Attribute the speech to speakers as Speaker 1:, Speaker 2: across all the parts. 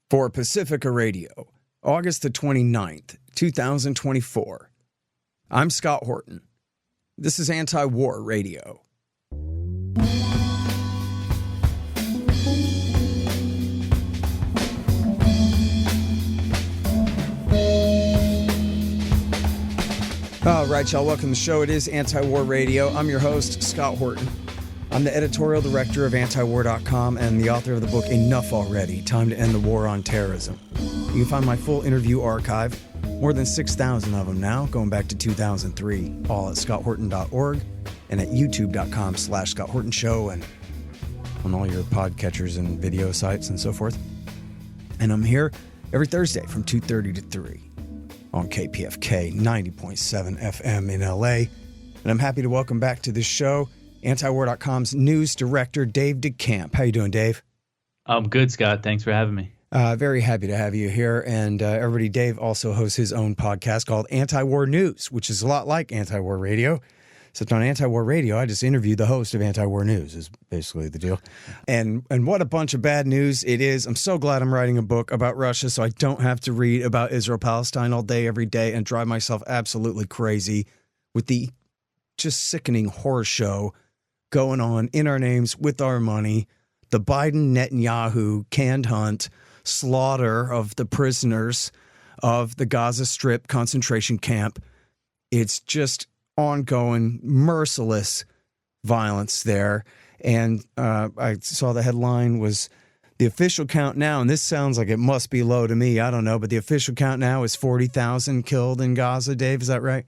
Speaker 1: For Pacifica Radio, August the 29th, 2024. I'm Scott Horton. This is Antiwar Radio. All right, y'all, welcome to the show. It is Antiwar Radio. I'm your host, Scott Horton. I'm the editorial director of Antiwar.com and the author of the book Enough Already, Time to End the War on Terrorism. You can find my full interview archive, more than 6,000 of them now, going back to 2003, all at scotthorton.org and at youtube.com/Scott Horton Show and on all your podcatchers and video sites and so forth. And I'm here every Thursday from 2:30 to 3 on KPFK 90.7 FM in LA. And I'm happy to welcome back to this show Antiwar.com's news director, Dave DeCamp. How you doing, Dave?
Speaker 2: I'm good, Scott. Thanks for having me.
Speaker 1: Very happy to have you here. And everybody, Dave also hosts his own podcast called Antiwar News, which is a lot like Antiwar Radio. Except on Antiwar Radio, I just interviewed the host of Antiwar News, is basically the deal. And what a bunch of bad news it is. I'm so glad I'm writing a book about Russia so I don't have to read about Israel-Palestine all day, every day, and drive myself absolutely crazy with the just sickening horror show going on in our names with our money, the Biden-Netanyahu canned hunt, slaughter of the prisoners of the Gaza Strip concentration camp. It's just ongoing, merciless violence there. And I saw the headline was the official count now, and this sounds like it must be low to me, I don't know, but the official count now is 40,000 killed in Gaza. Dave, is that right?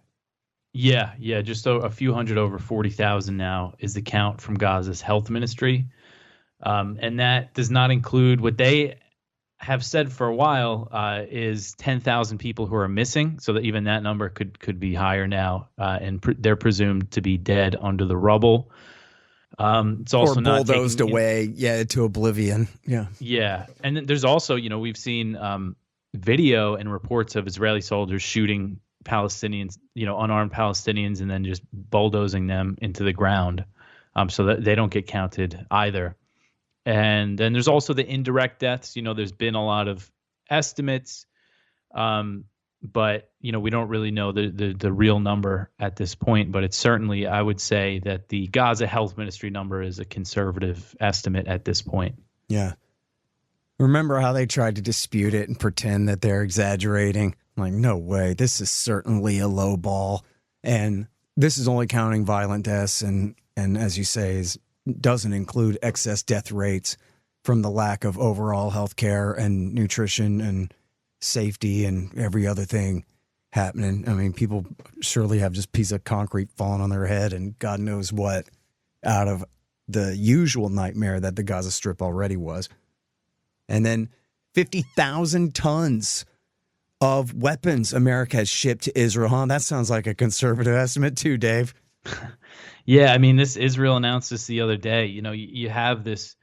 Speaker 2: Yeah, just a few hundred over 40,000 now is the count from Gaza's health ministry. And that does not include what they have said for a while is 10,000 people who are missing. So that even that number could be higher now. And they're presumed to be dead under the rubble. It's also
Speaker 1: or bulldozed away, to oblivion.
Speaker 2: Yeah. And then there's also, we've seen video and reports of Israeli soldiers shooting Palestinians, unarmed Palestinians, and then just bulldozing them into the ground so that they don't get counted either. And then there's also the indirect deaths. There's been a lot of estimates, but, we don't really know the real number at this point. But it's certainly, I would say that the Gaza Health Ministry number is a conservative estimate at this point.
Speaker 1: Yeah. Remember how they tried to dispute it and pretend that they're exaggerating? Like, no way, this is certainly a low ball. And this is only counting violent deaths and as you say, doesn't include excess death rates from the lack of overall health care and nutrition and safety and every other thing happening. I mean, people surely have just a piece of concrete falling on their head and God knows what out of the usual nightmare that the Gaza Strip already was. And then 50,000 tons of weapons America has shipped to Israel, huh? That sounds like a conservative estimate too, Dave.
Speaker 2: Yeah, I mean, Israel announced this the other day. You have this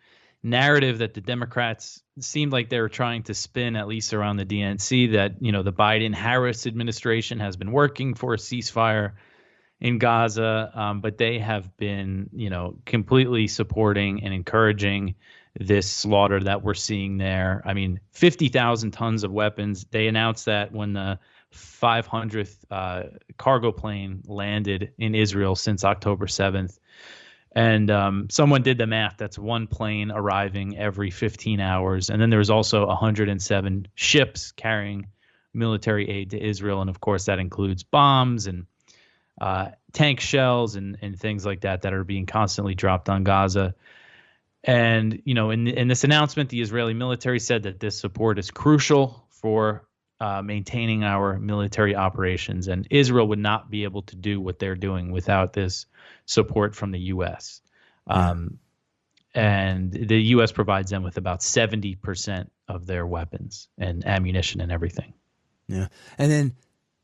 Speaker 2: narrative that the Democrats seemed like they were trying to spin, at least around the DNC, that, the Biden-Harris administration has been working for a ceasefire in Gaza, but they have been, completely supporting and encouraging this slaughter that we're seeing there. I mean, 50,000 tons of weapons. They announced that when the 500th cargo plane landed in Israel since October 7th. And someone did the math. That's one plane arriving every 15 hours. And then there was also 107 ships carrying military aid to Israel. And of course, that includes bombs and tank shells and things like that are being constantly dropped on Gaza. And, in this announcement, the Israeli military said that this support is crucial for maintaining our military operations. And Israel would not be able to do what they're doing without this support from the U.S. And the U.S. provides them with about 70% of their weapons and ammunition and everything.
Speaker 1: Yeah. And then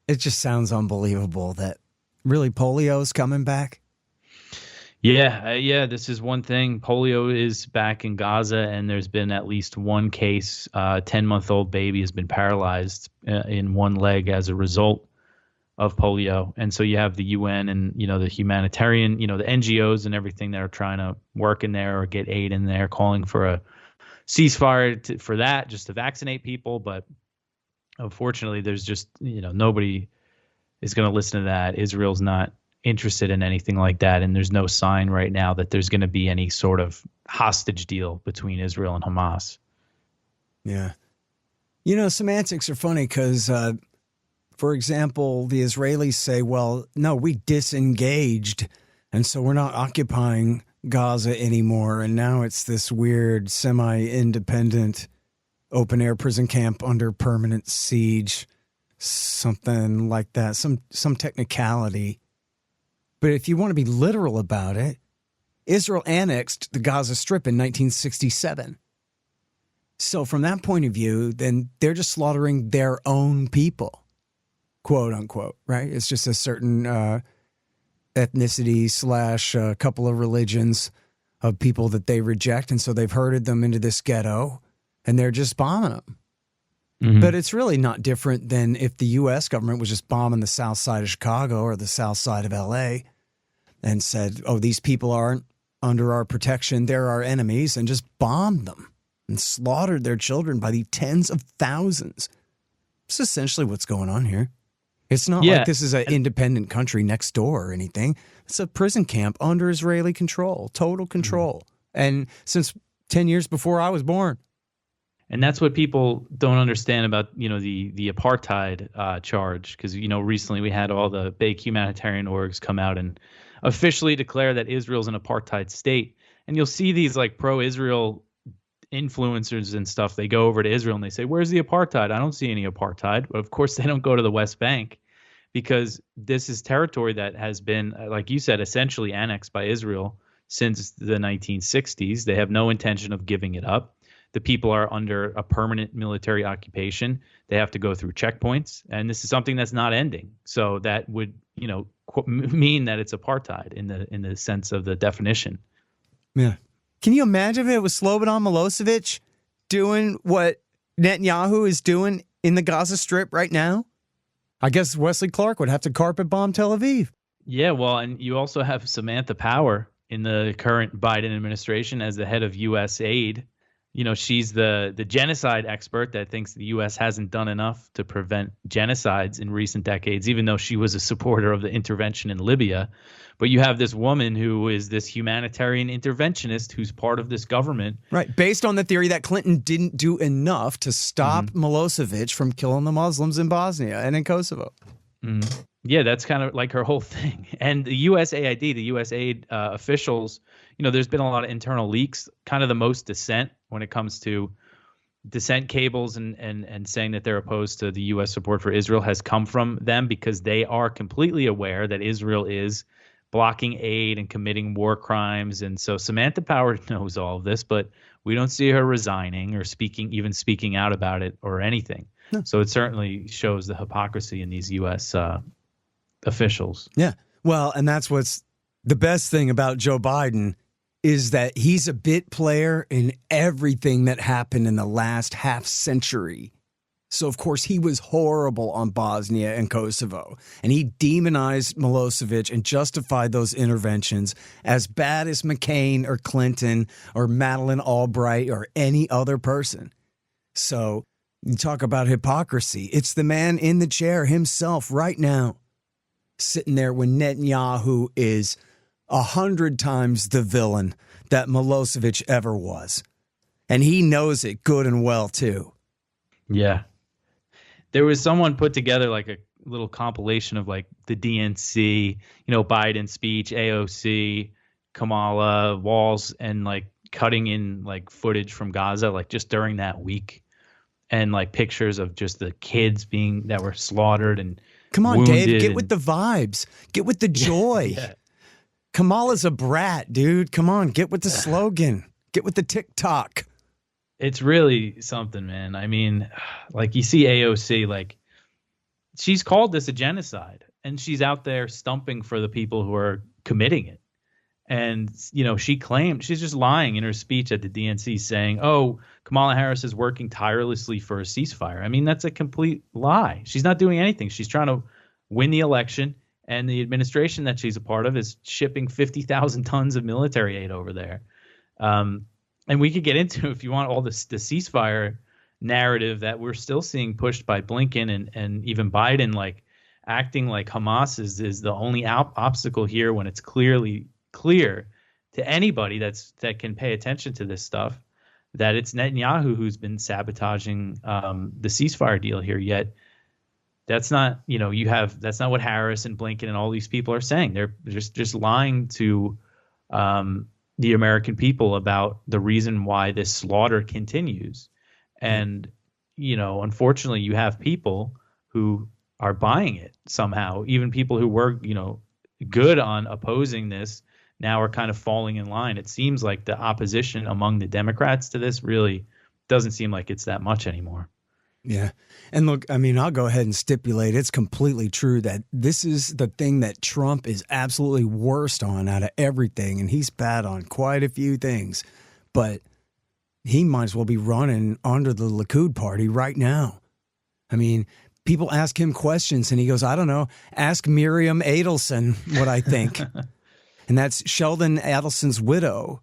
Speaker 1: it just sounds unbelievable that really polio is coming back.
Speaker 2: Yeah, this is one thing. Polio is back in Gaza, and there's been at least one case. 10-month-old baby has been paralyzed in one leg as a result of polio. And so you have the UN and, the humanitarian, the NGOs and everything that are trying to work in there or get aid in there, calling for a ceasefire for that, just to vaccinate people. But unfortunately, there's just, nobody is going to listen to that. Israel's not interested in anything like that. And there's no sign right now that there's going to be any sort of hostage deal between Israel and Hamas.
Speaker 1: Yeah. Semantics are funny because, for example, the Israelis say, well, no, we disengaged, and so we're not occupying Gaza anymore. And now it's this weird semi-independent open-air prison camp under permanent siege, something like that, some technicality. But if you want to be literal about it, Israel annexed the Gaza Strip in 1967. So from that point of view, then they're just slaughtering their own people, quote unquote, right? It's just a certain ethnicity / a couple of religions of people that they reject. And so they've herded them into this ghetto and they're just bombing them. Mm-hmm. But it's really not different than if the U.S. government was just bombing the south side of Chicago or the south side of L.A. and said, oh, these people aren't under our protection, they're our enemies, and just bombed them and slaughtered their children by the tens of thousands. It's essentially what's going on here. It's not like this is an independent country next door or anything. It's a prison camp under Israeli control, total control. And since 10 years before I was born.
Speaker 2: And that's what people don't understand about, the apartheid charge. Because, recently we had all the big humanitarian orgs come out and officially declare that Israel's an apartheid state. And you'll see these like pro-Israel influencers and stuff. They go over to Israel and they say, where's the apartheid? I don't see any apartheid. But of course, they don't go to the West Bank because this is territory that has been, like you said, essentially annexed by Israel since the 1960s. They have no intention of giving it up. The people are under a permanent military occupation. They have to go through checkpoints, and this is something that's not ending. So that would, mean that it's apartheid in the sense of the definition.
Speaker 1: Yeah. Can you imagine if it was Slobodan Milosevic doing what Netanyahu is doing in the Gaza Strip right now? I guess Wesley Clark would have to carpet bomb Tel Aviv.
Speaker 2: Yeah, well, and you also have Samantha Power in the current Biden administration as the head of US Aid. She's the genocide expert that thinks the U.S. hasn't done enough to prevent genocides in recent decades, even though she was a supporter of the intervention in Libya. But you have this woman who is this humanitarian interventionist who's part of this government. Right.
Speaker 1: Based on the theory that Clinton didn't do enough to stop Milosevic from killing the Muslims in Bosnia and in Kosovo.
Speaker 2: Mm-hmm. Yeah, that's kind of like her whole thing. And the USAID, the USAID officials, there's been a lot of internal leaks, kind of the most dissent when it comes to dissent cables and saying that they're opposed to the U.S. support for Israel has come from them because they are completely aware that Israel is blocking aid and committing war crimes. And so Samantha Power knows all of this, but we don't see her resigning or speaking out about it or anything. No. So it certainly shows the hypocrisy in these U.S. Officials.
Speaker 1: Yeah. Well, and that's what's the best thing about Joe Biden is that he's a bit player in everything that happened in the last half century. So, of course, he was horrible on Bosnia and Kosovo, and he demonized Milosevic and justified those interventions as bad as McCain or Clinton or Madeleine Albright or any other person. So you talk about hypocrisy. It's the man in the chair himself right now, sitting there when Netanyahu is 100 times the villain that Milosevic ever was. And he knows it good and well, too.
Speaker 2: Yeah. There was someone put together like a little compilation of like the DNC, Biden speech, AOC, Kamala, Walz, and like cutting in like footage from Gaza, like just during that week. And like pictures of just the kids that were slaughtered and
Speaker 1: come on,
Speaker 2: wounded.
Speaker 1: Dave, get with the vibes. Get with the joy. Yeah. Kamala's a brat, dude. Come on, get with the slogan. Get with the TikTok.
Speaker 2: It's really something, man. I mean, like you see AOC, like she's called this a genocide and she's out there stumping for the people who are committing it. And, she claimed she's just lying in her speech at the DNC saying, oh, Kamala Harris is working tirelessly for a ceasefire. I mean, that's a complete lie. She's not doing anything. She's trying to win the election. And the administration that she's a part of is shipping 50,000 tons of military aid over there. And And we could get into, if you want, all this the ceasefire narrative that we're still seeing pushed by Blinken and even Biden, like acting like Hamas is the only obstacle here, when it's clearly clear to anybody that can pay attention to this stuff that it's Netanyahu who's been sabotaging the ceasefire deal here. Yet that's not, that's not what Harris and Blinken and all these people are saying. They're just lying to the American people about the reason why this slaughter continues. And, unfortunately, you have people who are buying it somehow. Even people who were, good on opposing this now are kind of falling in line. It seems like the opposition among the Democrats to this really doesn't seem like it's that much anymore.
Speaker 1: Yeah. And look, I mean, I'll go ahead and stipulate it's completely true that this is the thing that Trump is absolutely worst on out of everything. And he's bad on quite a few things. But he might as well be running under the Likud party right now. I mean, people ask him questions and he goes, I don't know, ask Miriam Adelson what I think. And that's Sheldon Adelson's widow,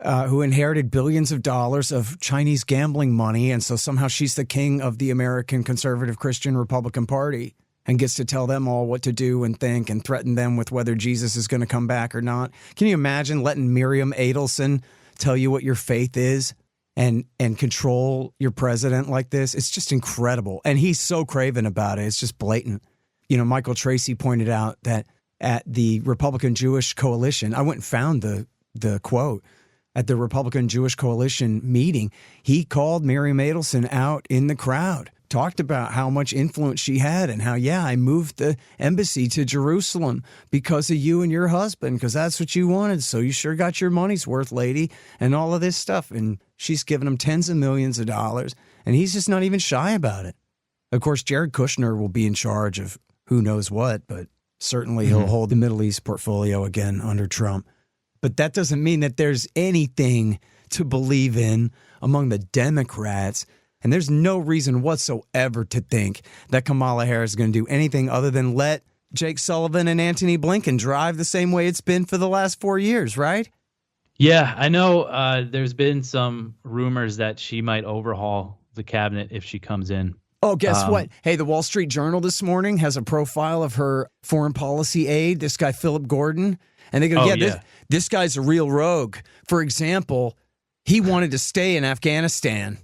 Speaker 1: who inherited billions of dollars of Chinese gambling money. And so somehow she's the king of the American conservative Christian Republican Party and gets to tell them all what to do and think and threaten them with whether Jesus is going to come back or not. Can you imagine letting Miriam Adelson tell you what your faith is and control your president like this? It's just incredible. And he's so craven about it. It's just blatant. Michael Tracy pointed out that at the Republican Jewish Coalition, I went and found the quote, at the Republican Jewish Coalition meeting, he called Miriam Adelson out in the crowd, talked about how much influence she had and how, I moved the embassy to Jerusalem because of you and your husband, because that's what you wanted. So you sure got your money's worth, lady, and all of this stuff. And she's giving him tens of millions of dollars, and he's just not even shy about it. Of course, Jared Kushner will be in charge of who knows what, but certainly he'll hold the Middle East portfolio again under Trump. But that doesn't mean that there's anything to believe in among the Democrats. And there's no reason whatsoever to think that Kamala Harris is going to do anything other than let Jake Sullivan and Antony Blinken drive the same way it's been for the last 4 years, right?
Speaker 2: Yeah, I know there's been some rumors that she might overhaul the cabinet if she comes in.
Speaker 1: Oh, guess what? Hey, the Wall Street Journal this morning has a profile of her foreign policy aide, this guy, Philip Gordon. And they go, this guy's a real rogue. For example, he wanted to stay in Afghanistan.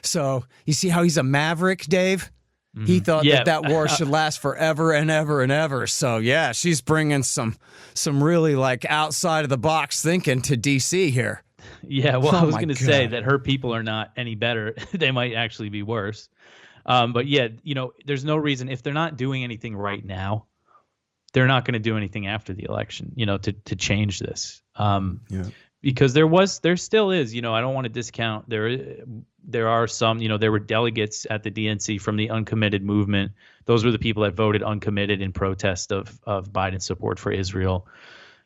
Speaker 1: So you see how he's a maverick, Dave? Mm-hmm. He thought that war should last forever and ever and ever. So, she's bringing some really like outside of the box thinking to D.C. here.
Speaker 2: Yeah, well, I was going to say that her people are not any better. They might actually be worse. But there's no reason, if they're not doing anything right now, they're not going to do anything after the election, to change this. Because there still is, I don't want to discount, there are some, there were delegates at the DNC from the uncommitted movement. Those were the people that voted uncommitted in protest of Biden's support for Israel,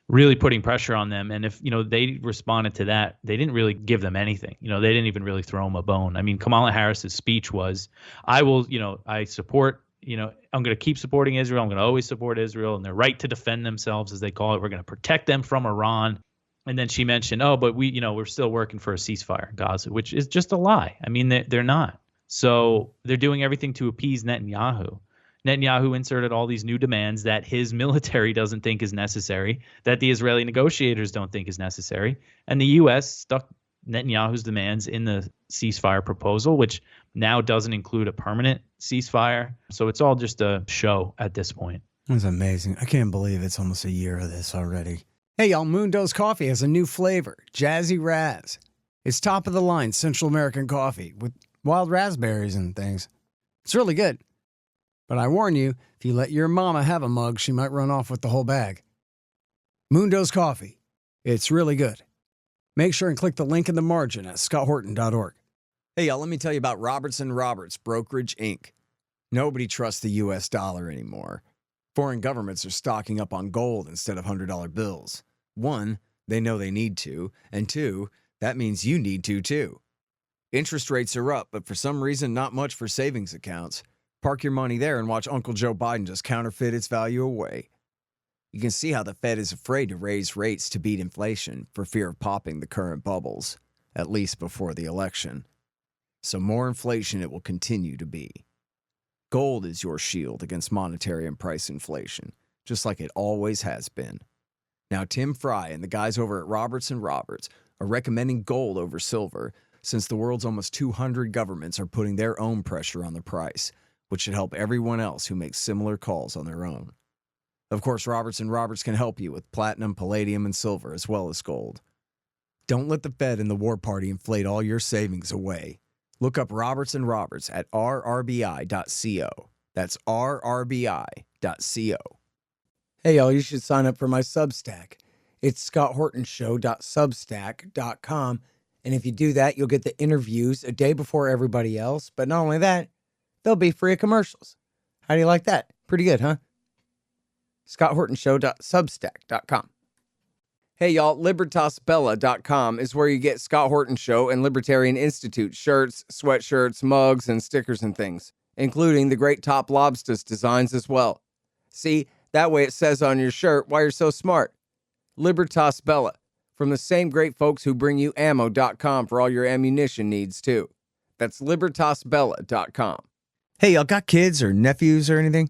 Speaker 2: really putting pressure on them. And if, they responded to that, they didn't really give them anything. They didn't even really throw them a bone. I mean, Kamala Harris's speech was, I support, I'm going to keep supporting Israel. I'm going to always support Israel and their right to defend themselves, as they call it. We're going to protect them from Iran. And then she mentioned, but we're still working for a ceasefire in Gaza, which is just a lie. I mean, they're not. So they're doing everything to appease Netanyahu. Netanyahu inserted all these new demands that his military doesn't think is necessary, that the Israeli negotiators don't think is necessary. And the U.S. stuck Netanyahu's demands in the ceasefire proposal, which now doesn't include a permanent ceasefire. So it's all just a show at this point.
Speaker 1: That's amazing. I can't believe it's almost a year of this already. Hey, y'all, Mundo's Coffee has a new flavor, Jazzy Raz. It's top of the line Central American coffee with wild raspberries and things. It's really good. But I warn you, if you let your mama have a mug, she might run off with the whole bag. Mundo's Coffee. It's really good. Make sure and click the link in the margin at scotthorton.org. Hey, y'all, let me tell you about Robertson Roberts Brokerage, Inc. Nobody trusts the U.S. dollar anymore. Foreign governments are stocking up on gold instead of $100 bills. 1, they know they need to, and 2, that means you need to too. Interest rates are up, but for some reason, not much for savings accounts. Park your money there and watch Uncle Joe Biden just counterfeit its value away. You can see how the Fed is afraid to raise rates to beat inflation for fear of popping the current bubbles. at least before the election. So more inflation it will continue to be. Gold is your shield against monetary and price inflation, just like it always has been. Now, Tim Fry and the guys over at Roberts & Roberts are recommending gold over silver since the world's almost 200 governments are putting their own pressure on the price, which should help everyone else who makes similar calls on their own. Of course, Roberts & Roberts can help you with platinum, palladium, and silver, as well as gold. Don't let the Fed and the war party inflate all your savings away. Look up Roberts & Roberts at rrbi.co. That's rrbi.co. Hey, y'all, you should sign up for my Substack. It's scotthortonshow.substack.com. And if you do that, you'll get the interviews a day before everybody else. But not only that, they'll be free of commercials. How do you like that? Pretty good, huh? scotthortonshow.substack.com. Hey, y'all, libertasbella.com is where you get Scott Horton Show and Libertarian Institute shirts, sweatshirts, mugs, and stickers and things, including the great Top Lobsters designs as well. See, that way it says on your shirt why you're so smart. Libertas Bella, from the same great folks who bring you ammo.com for all your ammunition needs, too. That's libertasbella.com. Hey, y'all got kids or nephews or anything?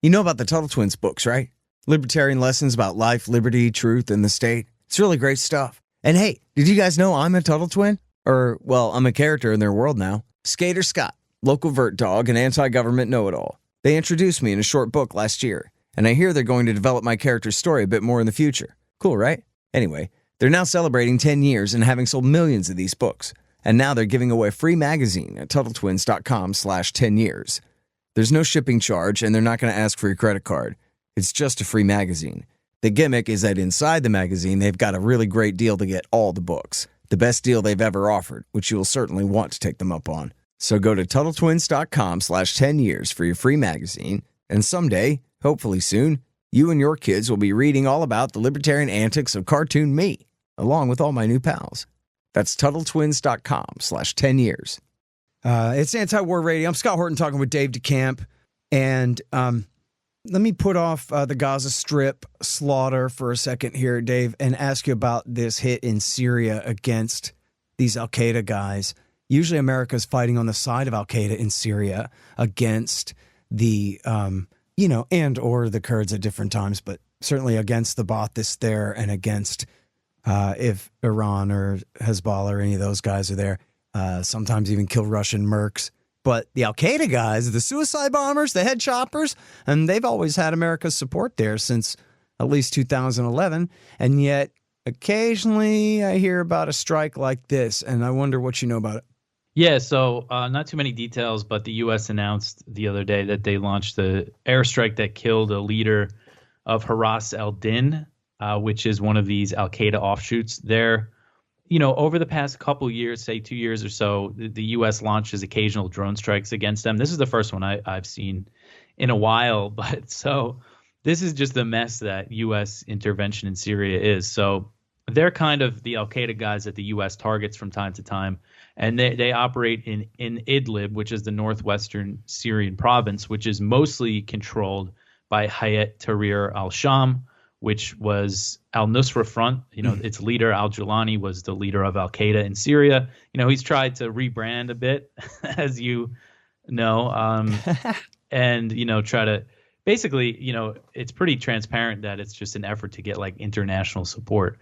Speaker 1: You know about the Tuttle Twins books, right? Libertarian lessons about life, liberty, truth, and the state. It's really great stuff. And hey, did you guys know I'm a Tuttle Twin? Or, well, I'm a character in their world now. Skater Scott, local vert dog and anti-government know-it-all. They introduced me in a short book last year, and I hear they're going to develop my character's story a bit more in the future. Cool, right? Anyway, they're now celebrating 10 years and having sold millions of these books. And now they're giving away a free magazine at TuttleTwins.com/10years. There's no shipping charge, and they're not going to ask for your credit card. It's just a free magazine. The gimmick is that inside the magazine, they've got a really great deal to get all the books. The best deal they've ever offered, which you will certainly want to take them up on. So go to TuttleTwins.com/10years for your free magazine, and someday, hopefully soon, you and your kids will be reading all about the libertarian antics of cartoon me, along with all my new pals. That's TuttleTwins.com/10years. It's Antiwar Radio. I'm Scott Horton talking with Dave DeCamp, and let me put off the Gaza Strip slaughter for a second here, Dave, and ask you about this hit in Syria against these Al-Qaeda guys. Usually America's fighting on the side of Al-Qaeda in Syria against the, and or the Kurds at different times, but certainly against the Baathists there and against if Iran or Hezbollah or any of those guys are there. Sometimes even kill Russian mercs. But the Al-Qaeda guys, the suicide bombers, the head choppers, and they've always had America's support there since at least 2011. And yet, occasionally, I hear about a strike like this, and I wonder what you know about it.
Speaker 2: Yeah, so not too many details, but the U.S. announced the other day that they launched the airstrike that killed a leader of Haras al-Din, which is one of these Al-Qaeda offshoots there. Over the past couple years, say 2 years or so, the U.S. launches occasional drone strikes against them. This is the first one I've seen in a while. But so this is just the mess that U.S. intervention in Syria is. So they're kind of the Al-Qaeda guys that the U.S. targets from time to time. And they operate in Idlib, which is the northwestern Syrian province, which is mostly controlled by Hayat Tahrir al-Sham, which was al-Nusra Front. Its leader, al-Julani, was the leader of al-Qaeda in Syria. He's tried to rebrand a bit, as you know, and, try to basically, it's pretty transparent that it's just an effort to get like international support.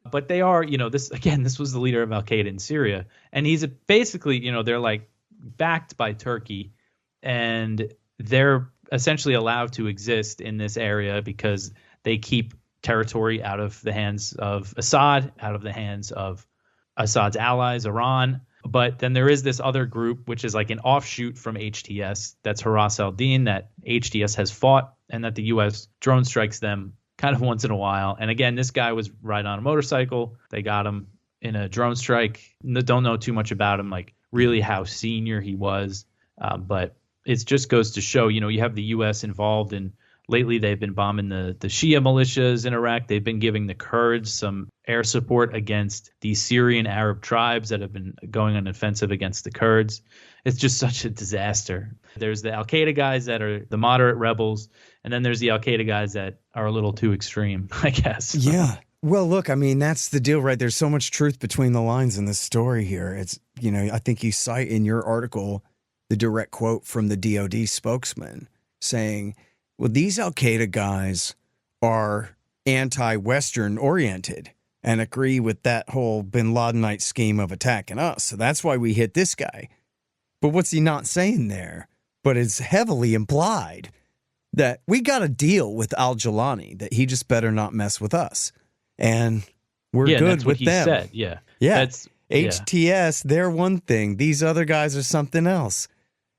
Speaker 2: But they are, this was the leader of al-Qaeda in Syria. And he's basically, they're like backed by Turkey, and they're essentially allowed to exist in this area because they keep territory out of the hands of Assad, out of the hands of Assad's allies, Iran. But then there is this other group, which is like an offshoot from HTS, that's Haras al-Din, that HTS has fought, and that the U.S. drone strikes them kind of once in a while. And again, this guy was riding on a motorcycle. They got him in a drone strike. Don't know too much about him, like really how senior he was. But it just goes to show, you have the U.S. involved in. Lately, they've been bombing the Shia militias in Iraq. They've been giving the Kurds some air support against the Syrian Arab tribes that have been going on offensive against the Kurds. It's just such a disaster. There's the Al-Qaeda guys that are the moderate rebels, and then there's the Al-Qaeda guys that are a little too extreme, I guess.
Speaker 1: Yeah. Well, look, I mean, that's the deal, right? There's so much truth between the lines in this story here. It's, I think you cite in your article the direct quote from the DOD spokesman saying, well, these Al-Qaeda guys are anti-Western oriented and agree with that whole bin Ladenite scheme of attacking us. So that's why we hit this guy. But what's he not saying there? But it's heavily implied that we got a deal with Al-Jilani, that he just better not mess with us. And we're good
Speaker 2: that's
Speaker 1: with
Speaker 2: what he
Speaker 1: them.
Speaker 2: said. Yeah.
Speaker 1: That's HTS, they're one thing. These other guys are something else.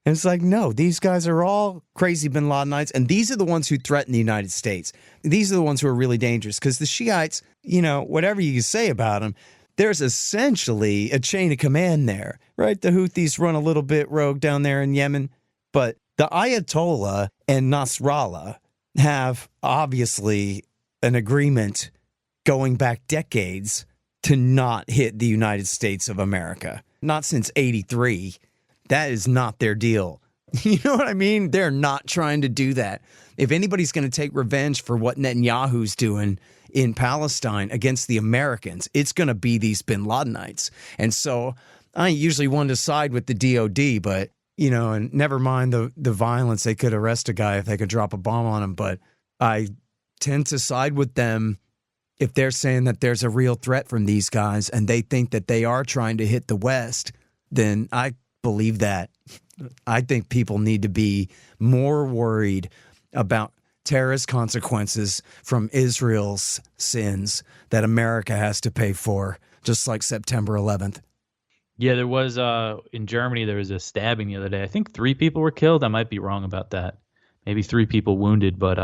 Speaker 1: And it's like, no, these guys are all crazy bin Ladenites, and these are the ones who threaten the United States. These are the ones who are really dangerous, because the Shiites, whatever you say about them, there's essentially a chain of command there, right? The Houthis run a little bit rogue down there in Yemen, but the Ayatollah and Nasrallah have obviously an agreement going back decades to not hit the United States of America. Not since 83. That is not their deal. You know what I mean? They're not trying to do that. If anybody's going to take revenge for what Netanyahu's doing in Palestine against the Americans, it's going to be these bin Ladenites. And so I ain't usually one to side with the DOD, but, and never mind the violence. They could arrest a guy if they could drop a bomb on him. But I tend to side with them if they're saying that there's a real threat from these guys and they think that they are trying to hit the West, then I believe that. I think people need to be more worried about terrorist consequences from Israel's sins that America has to pay for, just like September 11th.
Speaker 2: Yeah, there was in Germany, there was a stabbing the other day. I think 3 people were killed. I might be wrong about that. Maybe 3 people wounded, but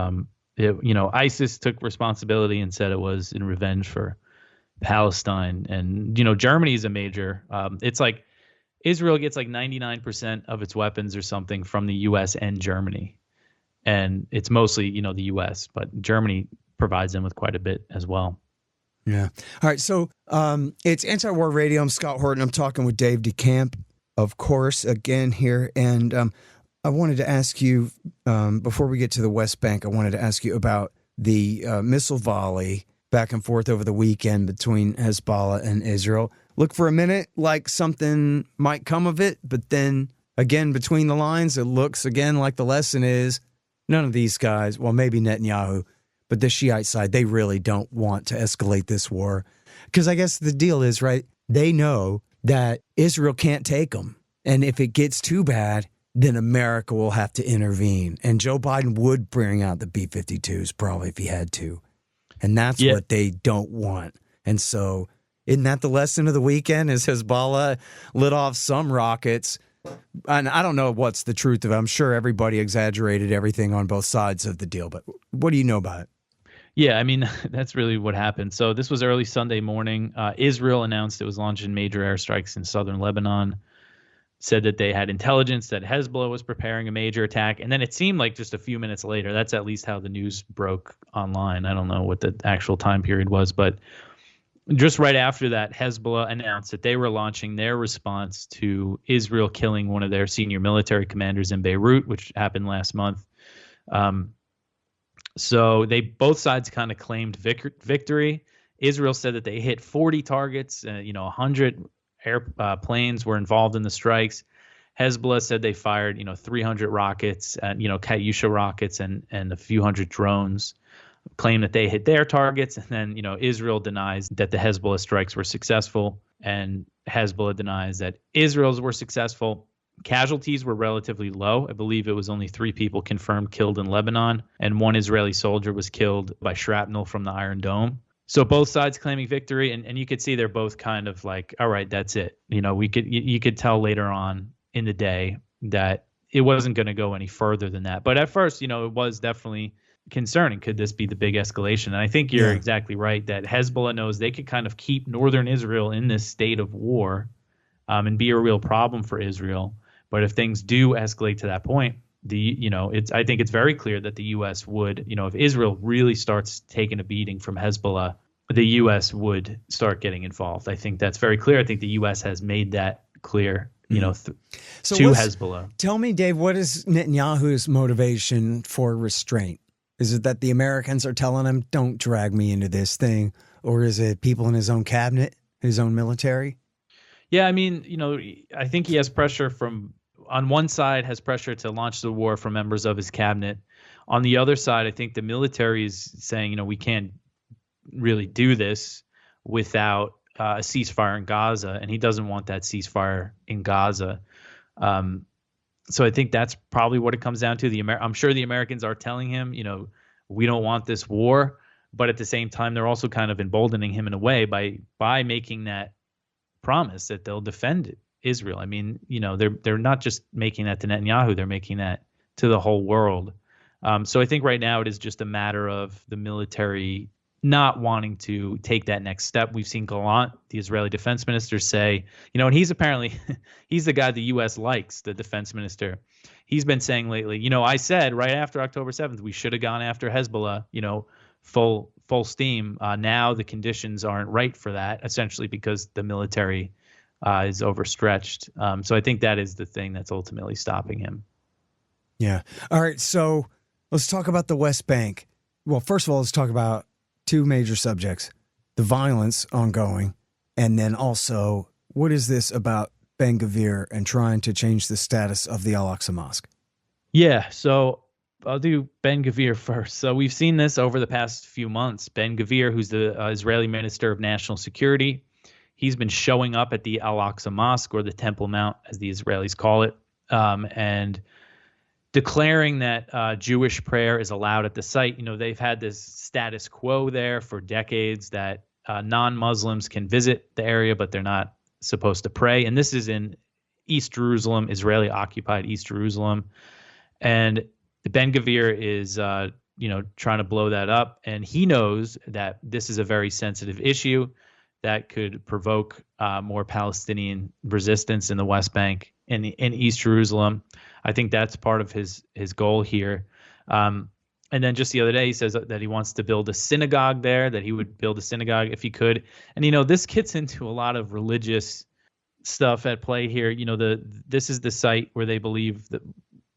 Speaker 2: ISIS took responsibility and said it was in revenge for Palestine. And, Germany is a major, it's like Israel gets like 99% of its weapons or something from the U.S. and Germany. And it's mostly, the U.S., but Germany provides them with quite a bit as well.
Speaker 1: Yeah. All right. So it's Antiwar Radio. I'm Scott Horton. I'm talking with Dave DeCamp, of course, again here. And I wanted to ask you, before we get to the West Bank, I wanted to ask you about the missile volley back and forth over the weekend between Hezbollah and Israel. Look for a minute like something might come of it, but then again, between the lines, it looks again like the lesson is none of these guys, well, maybe Netanyahu, but the Shiite side, they really don't want to escalate this war. Because I guess the deal is, right, they know that Israel can't take them. And if it gets too bad, then America will have to intervene. And Joe Biden would bring out the B-52s probably if he had to. And that's what they don't want. And so isn't that the lesson of the weekend? Is Hezbollah lit off some rockets? And I don't know what's the truth of it. I'm sure everybody exaggerated everything on both sides of the deal. But what do you know about it?
Speaker 2: Yeah, I mean, that's really what happened. So this was early Sunday morning. Israel announced it was launching major airstrikes in southern Lebanon, said that they had intelligence that Hezbollah was preparing a major attack. And then it seemed like just a few minutes later, that's at least how the news broke online. I don't know what the actual time period was, but just right after that, Hezbollah announced that they were launching their response to Israel killing one of their senior military commanders in Beirut, which happened last month. So they both sides kind of claimed victory. Israel said that they hit 40 targets, 100 planes were involved in the strikes. Hezbollah said they fired, 300 rockets, and Katyusha rockets and a few hundred drones, claim that they hit their targets. And then, Israel denies that the Hezbollah strikes were successful, and Hezbollah denies that Israel's were successful. Casualties were relatively low. I believe it was only 3 people confirmed killed in Lebanon, and 1 Israeli soldier was killed by shrapnel from the Iron Dome. So both sides claiming victory, and you could see they're both kind of like, all right, that's it. You could tell later on in the day that it wasn't going to go any further than that. But at first, it was definitely concerning. Could this be the big escalation? And I think you're exactly right that Hezbollah knows they could kind of keep northern Israel in this state of war and be a real problem for Israel. But if things do escalate to that point, I think it's very clear that the U.S. would, if Israel really starts taking a beating from Hezbollah, the U.S. would start getting involved. I think that's very clear. I think the U.S. has made that clear, to Hezbollah.
Speaker 1: Tell me, Dave, what is Netanyahu's motivation for restraint? Is it that the Americans are telling him, don't drag me into this thing? or is it people in his own cabinet, his own military?
Speaker 2: Yeah, I mean, I think he has pressure on one side, has pressure to launch the war from members of his cabinet. On the other side, I think the military is saying, we can't really do this without a ceasefire in Gaza, and he doesn't want that ceasefire in Gaza. So I think that's probably what it comes down to. I'm sure the Americans are telling him, we don't want this war, but at the same time, they're also kind of emboldening him in a way by making that promise that they'll defend Israel. I mean, they're not just making that to Netanyahu; they're making that to the whole world. So I think right now it is just a matter of the military not wanting to take that next step. We've seen Gallant, the Israeli defense minister, say, and he's apparently he's the guy the U.S. likes, the defense minister. He's been saying lately, I said right after October 7th we should have gone after Hezbollah, full steam. Now the conditions aren't right for that, essentially because the military is overstretched. So I think that is the thing that's ultimately stopping him.
Speaker 1: Yeah. All right. So let's talk about the West Bank. Well, first of all, let's talk about two major subjects: the violence ongoing, and then also what is this about Ben-Gvir and trying to change the status of the Al-Aqsa Mosque?
Speaker 2: Yeah. So I'll do Ben-Gvir first. So we've seen this over the past few months. Ben-Gvir, who's the Israeli Minister of National Security, he's been showing up at the Al-Aqsa Mosque, or the Temple Mount, as the Israelis call it, and declaring that Jewish prayer is allowed at the site. They've had this status quo there for decades that non-Muslims can visit the area, but they're not supposed to pray. And this is in East Jerusalem, Israeli-occupied East Jerusalem. And Ben-Gvir is, trying to blow that up. And he knows that this is a very sensitive issue that could provoke more Palestinian resistance in the West Bank and in East Jerusalem. I think that's part of his goal here. And then just the other day, he says that he wants to build a synagogue there, that he would build a synagogue if he could. And, this gets into a lot of religious stuff at play here. This is the site where they believe that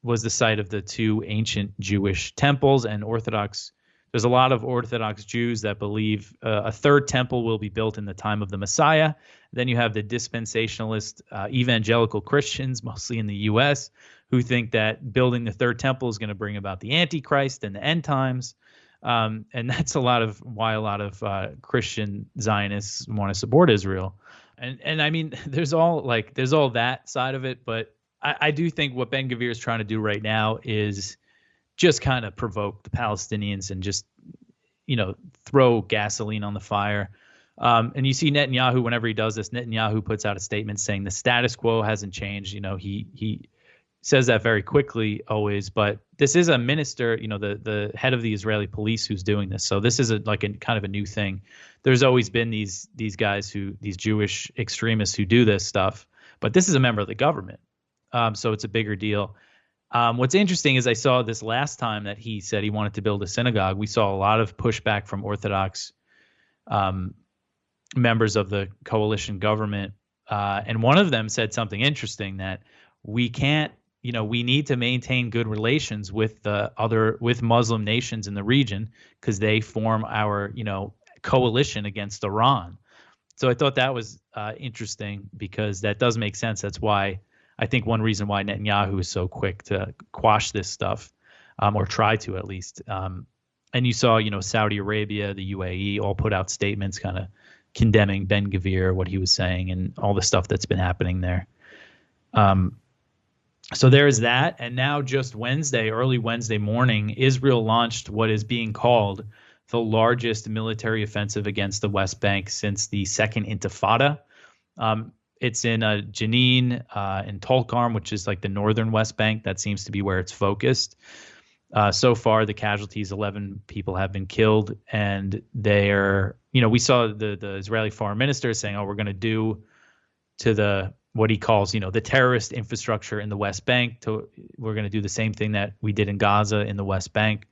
Speaker 2: was the site of the two ancient Jewish temples, and there's a lot of Orthodox Jews that believe a third temple will be built in the time of the Messiah. Then you have the dispensationalist evangelical Christians, mostly in the U.S., who think that building the third temple is going to bring about the Antichrist and the end times. And that's why a lot of Christian Zionists want to support Israel. And I mean, there's all that side of it. But I do think what Ben-Gvir is trying to do right now is just kind of provoke the Palestinians and just, throw gasoline on the fire. And you see Netanyahu, whenever he does this, Netanyahu puts out a statement saying the status quo hasn't changed. He says that very quickly always, but this is a minister, the head of the Israeli police who's doing this. So this is a kind of a new thing. There's always been these guys these Jewish extremists who do this stuff, but this is a member of the government. So it's a bigger deal. What's interesting is I saw this last time that he said he wanted to build a synagogue. We saw a lot of pushback from Orthodox members of the coalition government. And one of them said something interesting, that we can't, we need to maintain good relations with with Muslim nations in the region because they form our, coalition against Iran. So I thought that was interesting because that does make sense. That's why I think one reason why Netanyahu is so quick to quash this stuff, or try to at least. And you saw, Saudi Arabia, the UAE all put out statements kind of condemning Ben-Gvir, what he was saying, and all the stuff that's been happening there. So there is that. And now just early Wednesday morning, Israel launched what is being called the largest military offensive against the West Bank since the Second Intifada. It's in Jenin and Tulkarm, which is like the northern West Bank. That seems to be where it's focused. So far, the casualties, 11 people have been killed. And they're, we saw the Israeli foreign minister saying, we're going to do to what he calls, the terrorist infrastructure in the West Bank. We're going to do the same thing that we did in Gaza in the West Bank.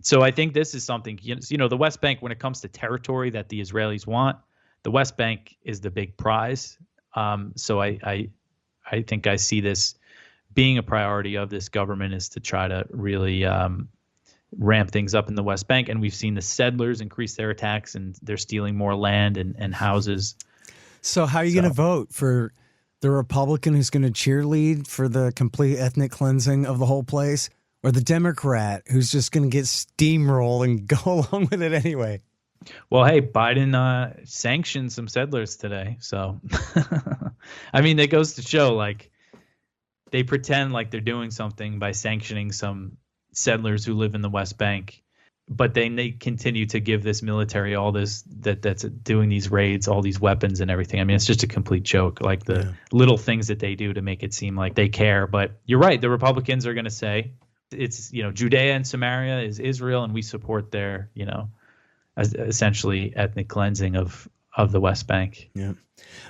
Speaker 2: So I think this is something, the West Bank, when it comes to territory that the Israelis want, the West Bank is the big prize. So I think I see this being a priority of this government, is to try to really ramp things up in the West Bank. And we've seen the settlers increase their attacks, and they're stealing more land and houses.
Speaker 1: So how are you going to vote for the Republican who's going to cheerlead for the complete ethnic cleansing of the whole place, or the Democrat who's just going to get steamrolled and go along with it anyway?
Speaker 2: Well, hey, Biden sanctioned some settlers today. So, I mean, that goes to show, like, they pretend like they're doing something by sanctioning some settlers who live in the West Bank, but then they continue to give this military all this that's doing these raids, all these weapons and everything. I mean, it's just a complete joke, like the little things that they do to make it seem like they care. But you're right. The Republicans are going to say it's, Judea and Samaria is Israel, and we support their, essentially ethnic cleansing of the West Bank.
Speaker 1: Yeah.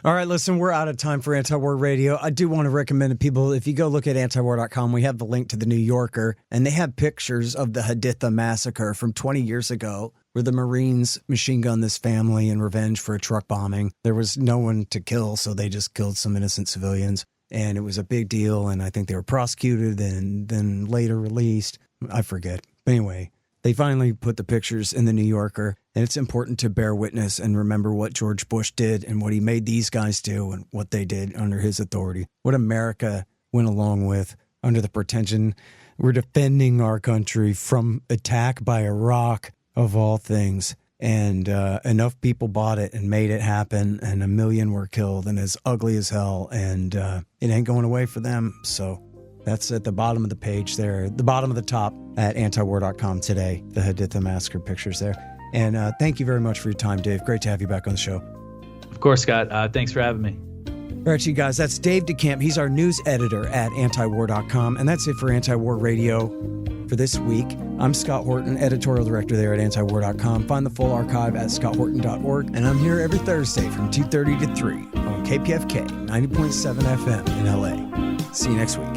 Speaker 1: All right, listen, we're out of time for Antiwar Radio. I do want to recommend to people, if you go look at antiwar.com, we have the link to the New Yorker, and they have pictures of the Haditha massacre from 20 years ago, where the Marines machine gunned this family in revenge for a truck bombing. There was no one to kill, so they just killed some innocent civilians, and it was a big deal, and I think they were prosecuted and then later released. I forget. But anyway, they finally put the pictures in the New Yorker, and it's important to bear witness and remember what George Bush did and what he made these guys do and what they did under his authority. What America went along with under the pretension we're defending our country from attack by Iraq, of all things. And enough people bought it and made it happen, and 1 million were killed, and it's ugly as hell, and it ain't going away for them. So that's at the bottom of the page there, the bottom of the top at antiwar.com today, the Haditha massacre pictures there. And thank you very much for your time, Dave. Great to have you back on the show.
Speaker 2: Of course, Scott. Thanks for having me.
Speaker 1: All right, you guys, that's Dave DeCamp. He's our news editor at antiwar.com. And that's it for Antiwar Radio for this week. I'm Scott Horton, editorial director there at antiwar.com. Find the full archive at scotthorton.org. And I'm here every Thursday from 2:30 to 3 on KPFK 90.7 FM in LA. See you next week.